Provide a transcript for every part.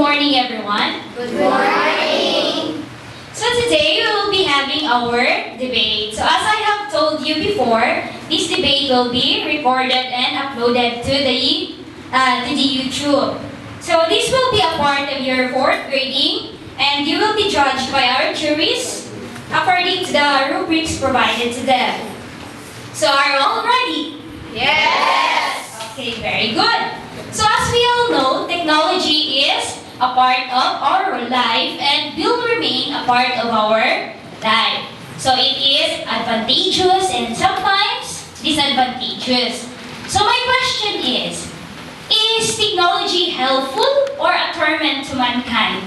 morning, everyone. Good morning. So today we will be having our debate. So as I have told you before, this debate will be recorded and uploaded to the YouTube. So this will be a part of your fourth grading, and you will be judged by our juries according to the rubrics provided to them. So are you all ready? Yes. Okay, very good. So as we all know, technology is a part of our life and will remain a part of our life. So it is advantageous and sometimes disadvantageous. So my question is technology helpful or a torment to mankind?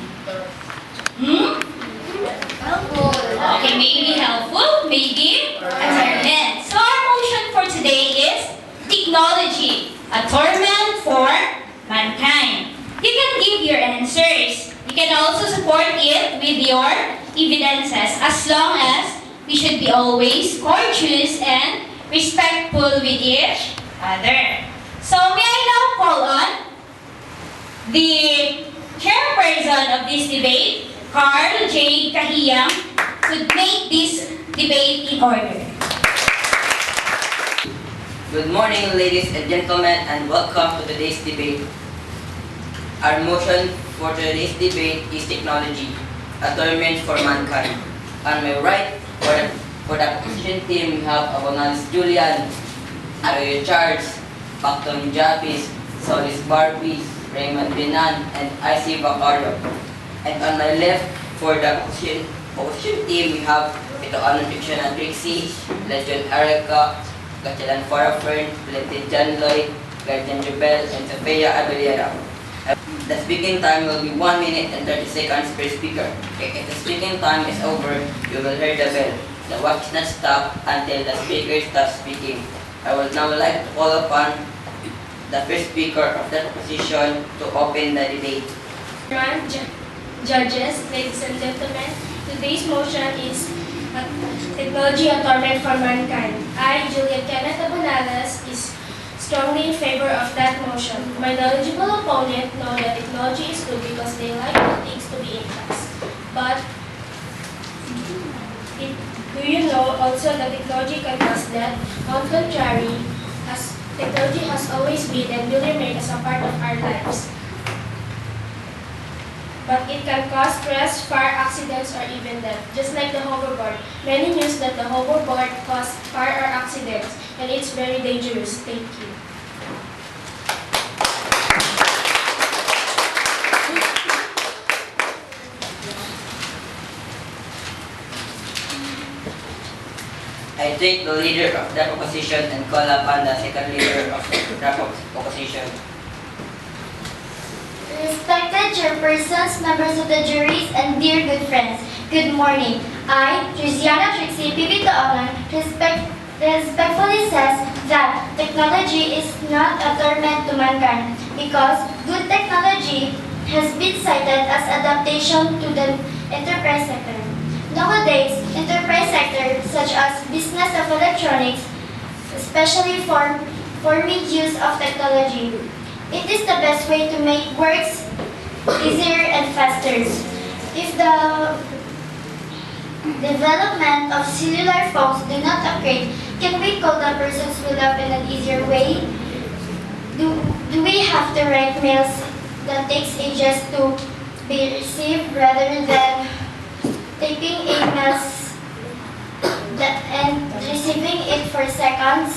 Helpful. Okay, maybe helpful, maybe a torment. So our motion for today is technology, a torment for mankind. You can give your answers. You can also support it with your evidences as long as we should be always courteous and respectful with each other. So may I now call on the chairperson of this debate, Carl J. Kahiyang, to make this debate in order. Good morning, ladies and gentlemen, and welcome to today's debate. Our motion for today's debate is technology, a torment for mankind. On my right, for the opposition team, we have Abonalis Julian, Arroyo Charles, Pacton Japis, Solis Barbie, Raymond Binan, and IC Bacario. And on my left, for the opposition team, we have Ito Anon Fiction and Trixie, Legion Erica, Gachelan Farafern, Valentin John Lloyd, Guardian Jubel, and Sofia Abelera. The speaking time will be 1 minute and 30 seconds per speaker. If the speaking time is over, you will hear the bell. The watch not stop until the speaker stops speaking. I would now like to call upon the first speaker of that position to open the debate. Judges, ladies and gentlemen, today's motion is technology a torment for mankind. I, Juliet Kenneth Abonales, is strongly in favor of that motion. My knowledgeable opponent know that technology is good because they like things to be in fast. But do you know also that technology can cause death? On contrary, as technology has always been and will remain as a part of our lives. But it can cause stress, fire accidents, or even death, just like the hoverboard. Many news that the hoverboard caused fire or accidents, and it's very dangerous. Thank you. I take the leader of the opposition and call upon the second leader of the opposition. Respected chairpersons, members of the juries, and dear good friends, good morning. I, Trisiana Trixie Pipito Onan, respectfully says that technology is not a torment to mankind because good technology has been cited as adaptation to the enterprise sector. Nowadays, enterprise sector such as business of electronics, especially for use of technology. It is the best way to make works easier and faster. If the development of cellular phones do not upgrade, can we call the persons we love in an easier way? Do we have to write mails that takes ages to be received rather than typing emails and receiving it for seconds?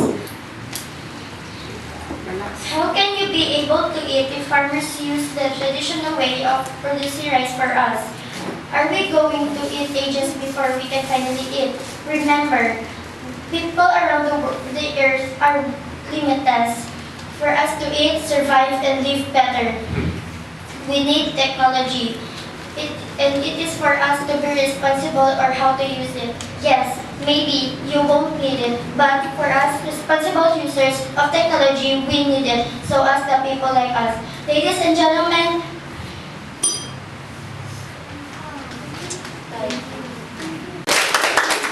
How can you be able to eat if farmers use the traditional way of producing rice for us? Are we going to eat ages before we can finally eat? Remember, people around the earth are limitless. For us to eat, survive, and live better, we need technology. It is for us to be responsible or how to use it. Yes, maybe you won't need it, but for us responsible users of technology, we need it, so as the people like us. Ladies and gentlemen,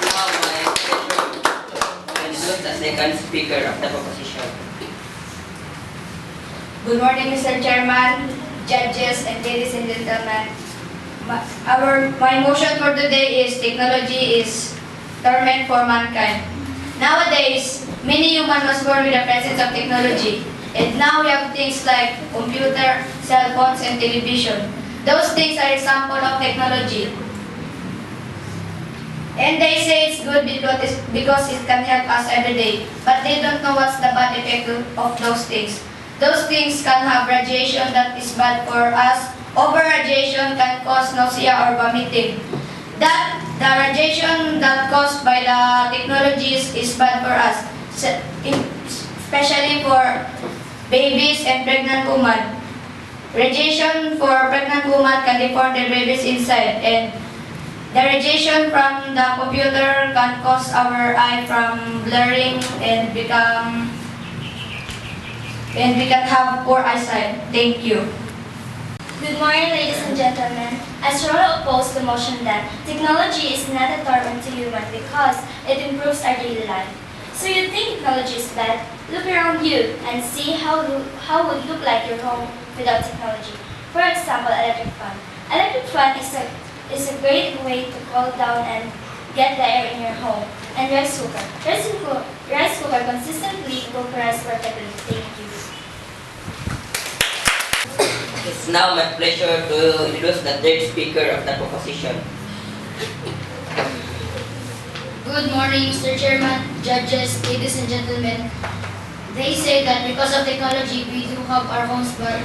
Now my pleasure to introduce the second speaker of the opposition. Good morning, Mr. Chairman, judges, and ladies and gentlemen. My motion for today is technology is torment for mankind. Nowadays, many humans was born with the presence of technology. And now we have things like computer, cell phones, and television. Those things are example of technology. And they say it's good because it can help us every day. But they don't know what's the bad effect of those things. Those things can have radiation that is bad for us. Over radiation can cause nausea or vomiting. The radiation that caused by the technologies is bad for us, especially for babies and pregnant women. Radiation for pregnant women can deform their babies inside, and the radiation from the computer can cause our eye from blurring and we can have poor eyesight. Thank you. Good morning, ladies and gentlemen. I strongly oppose the motion that technology is not a torment to human because it improves our daily life. So you think technology is bad? Look around you and see how would look like your home without technology. For example, electric fan. Electric fan is a great way to cool down and get the air in your home. And rice cooker. Rice cooker consistently cook rice perfectly. Thank you. It's now my pleasure to introduce the third speaker of the proposition. Good morning, Mr. Chairman, judges, ladies and gentlemen. They say that because of technology, we do have our homes, but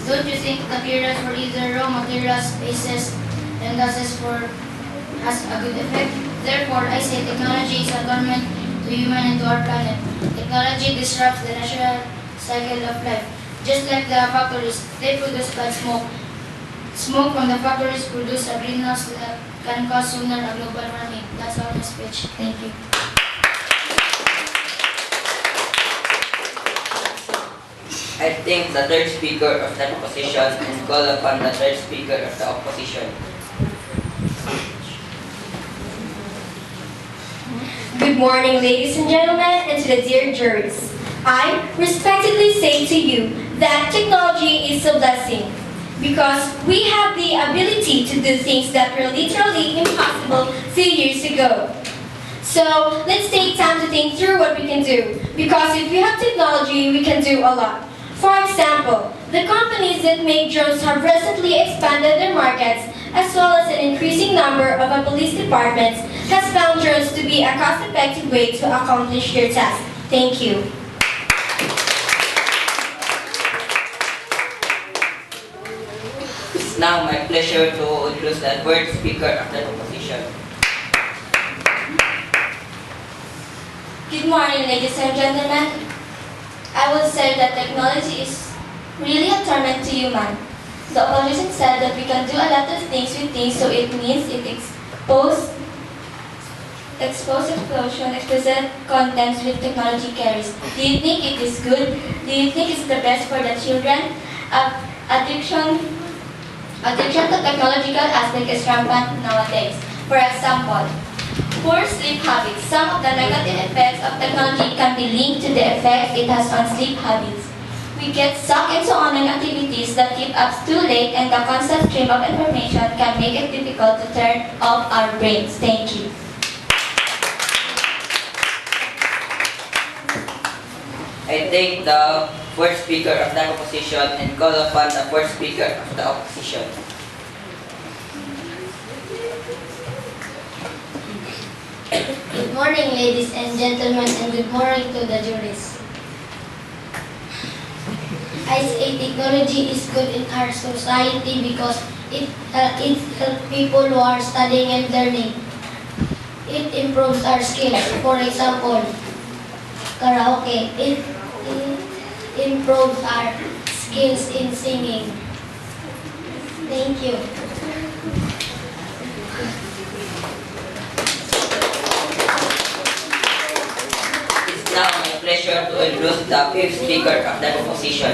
don't you think materials for either raw materials, spaces, and gases has a good effect? Therefore, I say technology is a torment to human and to our planet. Technology disrupts the natural cycle of life. Just like the factories, they produce bad smoke. Smoke from the factories produce a greenhouse that can cause sooner a global warming. That's all my speech. Thank you. I think the third speaker of the proposition and call upon the third speaker of the opposition. Good morning, ladies and gentlemen, and to the dear juries. I respectfully say to you that technology is a blessing because we have the ability to do things that were literally impossible a few years ago. So let's take time to think through what we can do, because if we have technology, we can do a lot. For example, the companies that make drones have recently expanded their markets, as well as an increasing number of our police departments has found drones to be a cost-effective way to accomplish their task. Thank you. It's now my pleasure to introduce the fourth speaker of the proposition. Good morning, ladies and gentlemen. I would say that technology is really a torment to human. The opposition said that we can do a lot of things with things, so it means it expose explicit contents with technology carries. Do you think it is good? Do you think it's the best for the children? Addiction to technological aspect is rampant nowadays. For example, poor sleep habits. Some of the negative effects of technology can be linked to the effect it has on sleep habits. We get sucked into online activities that keep us too late, and the constant stream of information can make it difficult to turn off our brains. Thank you. I thank the fourth speaker of the opposition and call upon the fourth speaker of the opposition. Good morning, ladies and gentlemen, and good morning to the juries. I say technology is good in our society because it helps people who are studying and learning. It improves our skills. For example, karaoke. It improves our skills in singing. Thank you. It's now my pleasure to introduce the fifth speaker of the opposition.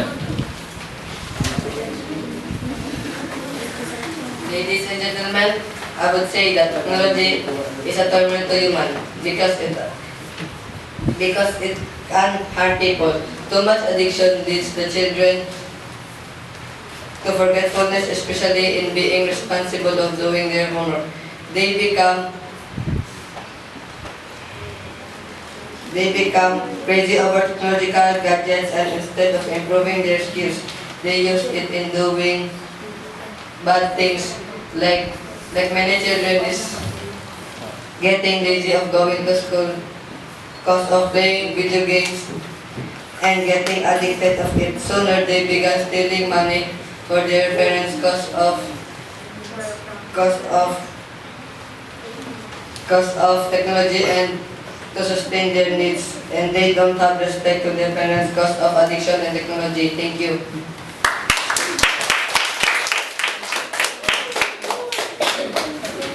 Ladies and gentlemen, I would say that technology is a torment to human because it can harm people. Too much addiction leads the children to forgetfulness, especially in being responsible of doing their homework. They become crazy over technological gadgets, and instead of improving their skills, they use it in doing bad things, like many children is getting lazy of going to school cause of playing video games and getting addicted of it. Sooner they began stealing money for their parents cause of technology and to sustain their needs, and they don't have respect to their parents cause of addiction and technology. Thank you.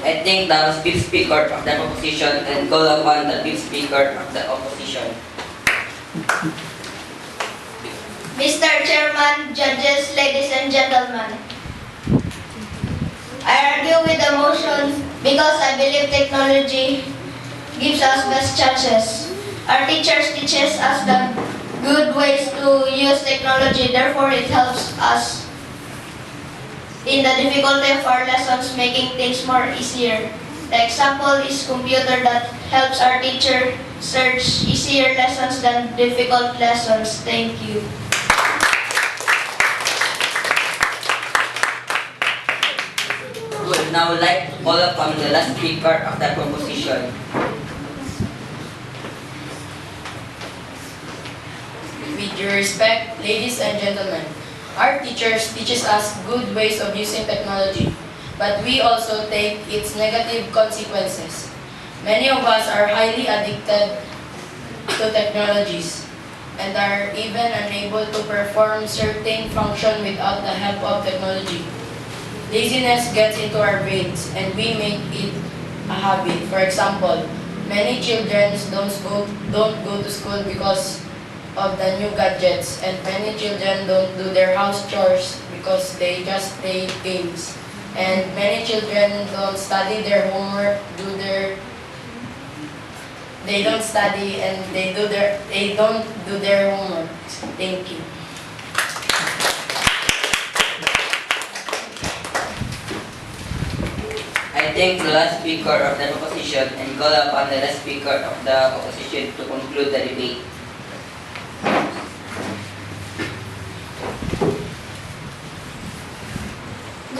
I think the fifth speaker of the opposition and call upon the fifth speaker of the opposition. Mr. Chairman, judges, ladies and gentlemen, I argue with the motion because I believe technology gives us best chances. Our teachers teaches us the good ways to use technology, therefore it helps us in the difficulty of our lessons, making things more easier. The example is computer that helps our teacher search easier lessons than difficult lessons. Thank you. Would now like to call upon the last speaker of the proposition. With due respect, ladies and gentlemen, our teachers teaches us good ways of using technology, but we also take its negative consequences. Many of us are highly addicted to technologies and are even unable to perform certain function without the help of technology. Laziness gets into our brains and we make it a habit. For example, many children don't go to school because of the new gadgets, and many children don't do their house chores because they just play games. And many children don't study their homework, they don't study and they don't do their homework. Thank you. I thank the last speaker of the opposition and call upon the last speaker of the opposition to conclude the debate.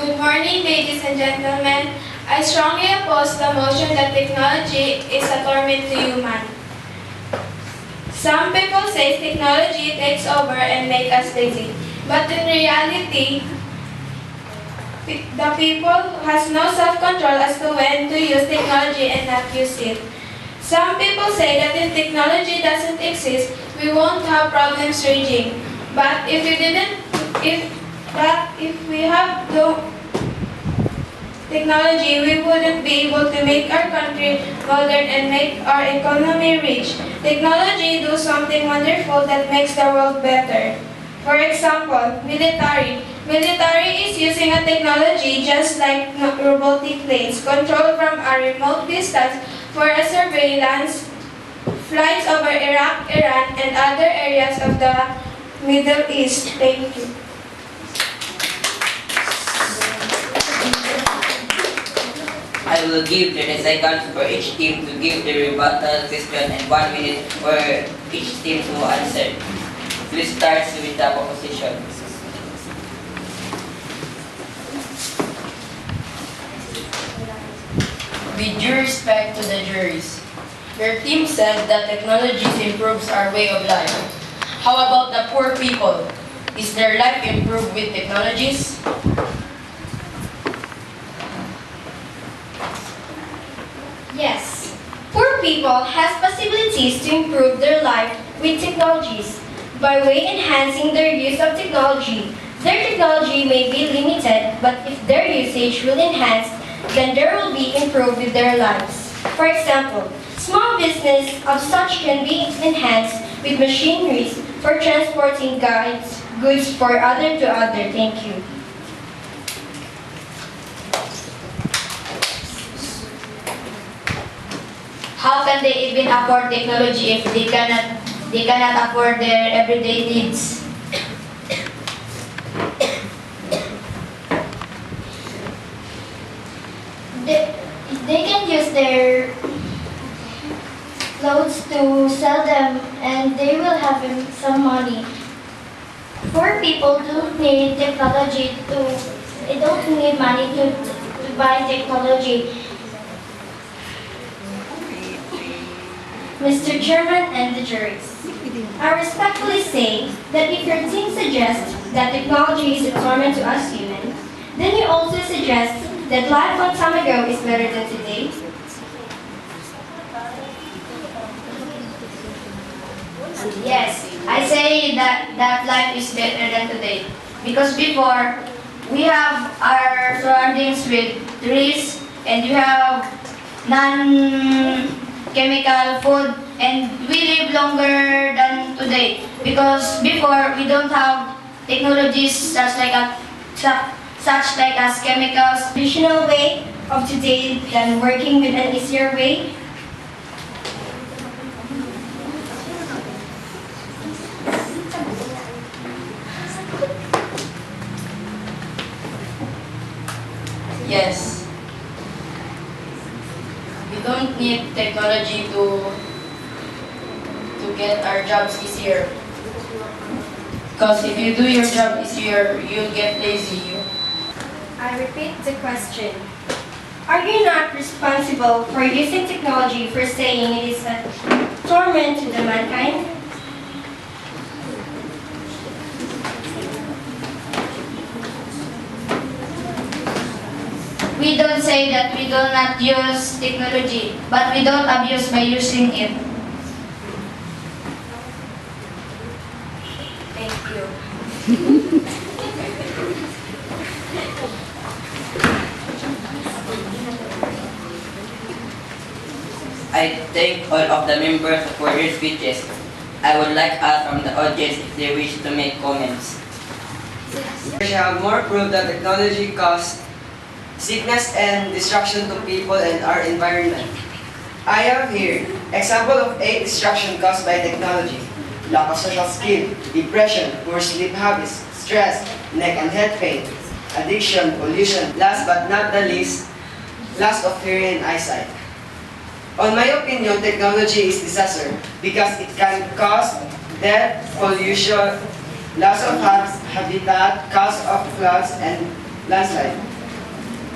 Good morning, ladies and gentlemen. I strongly oppose the motion that technology is a torment to human. Some people say technology takes over and make us lazy, but in reality, the people has no self-control as to when to use technology and not use it. Some people say that if technology doesn't exist, we won't have problems raging. But if we have no technology, we wouldn't be able to make our country modern and make our economy rich. Technology do something wonderful that makes the world better. For example, military. Military is using a technology just like robotic planes controlled from a remote distance for a surveillance, flights over Iraq, Iran, and other areas of the Middle East. Thank you. I will give 30 seconds for each team to give the rebuttal question and 1 minute for each team to answer. Please start with the opposition. With due respect to the juries, your team said that technology improves our way of life. How about the poor people? Is their life improved with technologies? Yes. Poor people has possibilities to improve their life with technologies. By way enhancing their use of technology, their technology may be limited, but if their usage will enhance, then there will be improved with their lives. For example, small business of such can be enhanced with machineries for transporting goods for other to other. Thank you. How can they even afford technology if they cannot afford their everyday needs? They, they can use their clothes to sell them and they will have some money. Poor people don't need technology they don't need money to buy technology. Mr. Chairman and the juries, I respectfully say that if your team suggests that technology is a torment to us humans, then you also suggest that life long time ago is better than today. Yes, I say that life is better than today. Because before, we have our surroundings with trees and we have non-chemical food and we live longer than today. Because before, we don't have technologies such like as chemicals. Traditional way of today than working with an easier way. Yes. We don't need technology to get our jobs easier. Because if you do your job easier, you'll get lazy. I repeat the question. Are you not responsible for using technology for saying it is a torment to the mankind? We don't say that we do not use technology, but we don't abuse by using it. Thank you. I thank all of the members for their speeches. I would like us from the audience if they wish to make comments. We have more proof that technology causes sickness and destruction to people and our environment. I have here example of 8 destruction caused by technology: lack of social skill, depression, poor sleep habits, stress, neck and head pain, addiction, pollution, last but not the least, loss of hearing and eyesight. On my opinion, technology is disaster because it can cause death, pollution, loss of habitat, cause of floods, and landslide.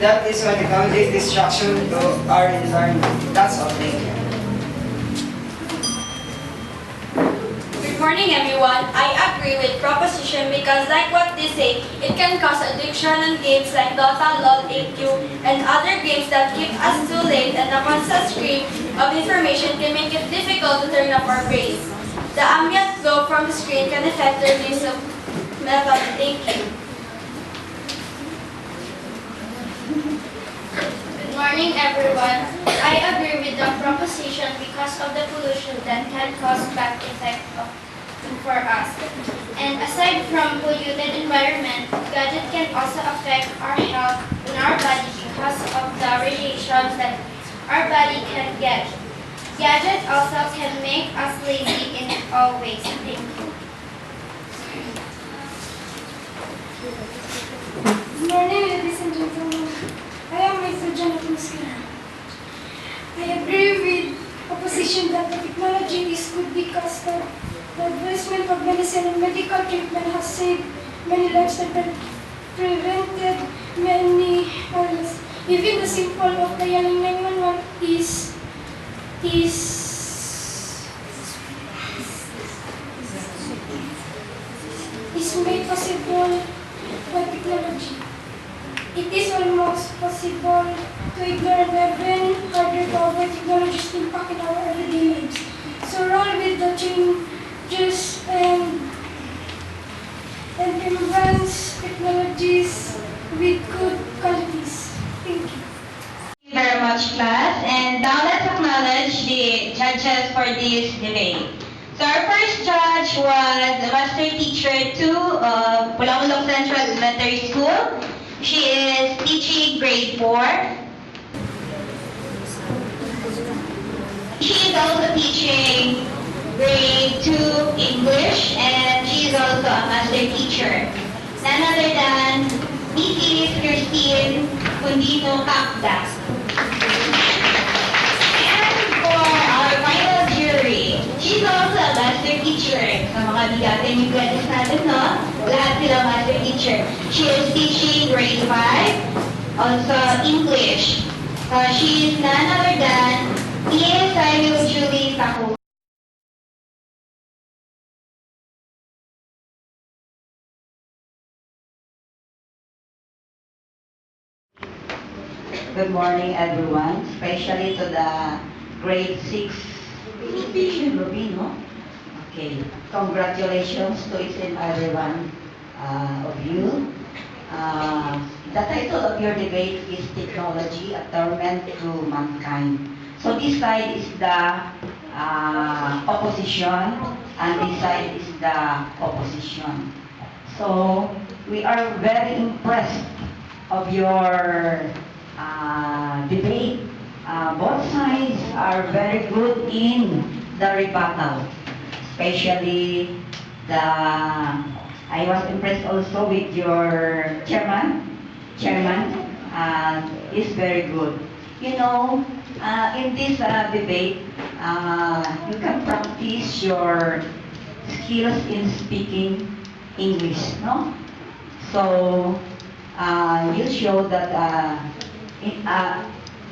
That is why technology is destruction to our environment. That's all. Thank you. Good morning, everyone. I agree with proposition because like what they say, it can cause addiction on games like Dota, LOL, AQ, and other games that keep us too late, and the constant stream of information can make it difficult to turn off our brains. The ambient glow from the screen can affect the release of method thinking. Good morning, everyone. I agree with the proposition because of the pollution that can cause bad effect for us. And aside from polluted environment, gadget can also affect our health and our body because of the radiation that our body can get. Gadget also can make us lazy in all ways. Thank you. Good morning, ladies and gentlemen. I am Mr. Jonathan Sina. I agree with opposition that the technology is good because the advancement of medicine and medical treatment has saved many lives and prevented many illnesses. Even the simple of dialing 911 is made possible by technology. It is almost possible to ignore and even harder to avoid technology's impact in our everyday lives. So roll with the changes and embrace technologies with good qualities. Thank you. Thank you very much, class. And now let's acknowledge the judges for this debate. So our first judge was the master teacher 2 of Pulang Central Elementary School. She is teaching grade 4. She is also teaching grade 2 English, and she is also a master teacher. None other than Mrs. Christine Cundino Capda. She's also a master teacher. Sa mga bigatin yung graduates natin, no? Lahat sila master teacher. She is teaching grade 5, also English. She is none other than ESIU Julie Taku. Good morning, everyone, especially to the grade 6 Vision Rubino. Okay, congratulations to each and every one of you. The title of your debate is Technology, a Torment to Mankind. So this side is the opposition, and this side is the opposition. So we are very impressed of your debate. Both sides are very good in the rebuttal, especially I was impressed also with your chairman, is very good. You know, in this debate, you can practice your skills in speaking English, no? So, you show that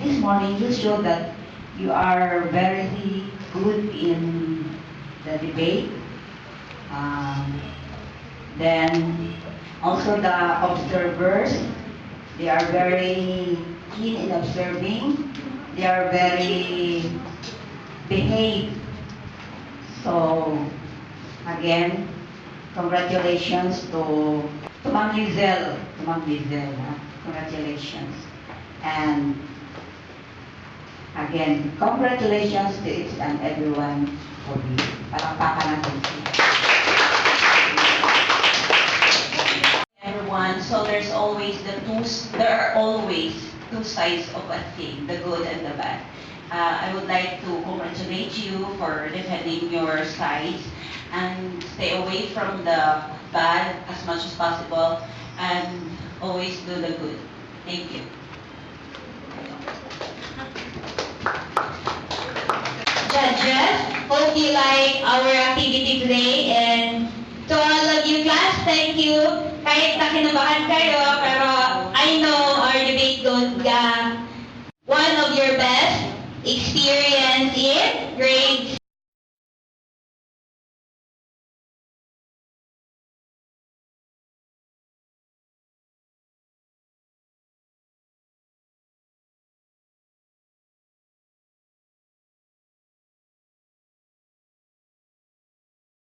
this morning you show that you are very good in the debate. Then also the observers, they are very keen in observing. They are very behaved. So again, congratulations to Ma'am Lizelle, congratulations. And again, congratulations to each and everyone of you. Palakpakan natin sila. Everyone, so there are always two sides of a thing, the good and the bad. I would like to congratulate you for defending your sides and stay away from the bad as much as possible and always do the good. Thank you. Judges, hope you like our activity today, and to all of you class, thank you. Kahit na kinabahan kayo, pero I know our debate goes one of your best experience in grades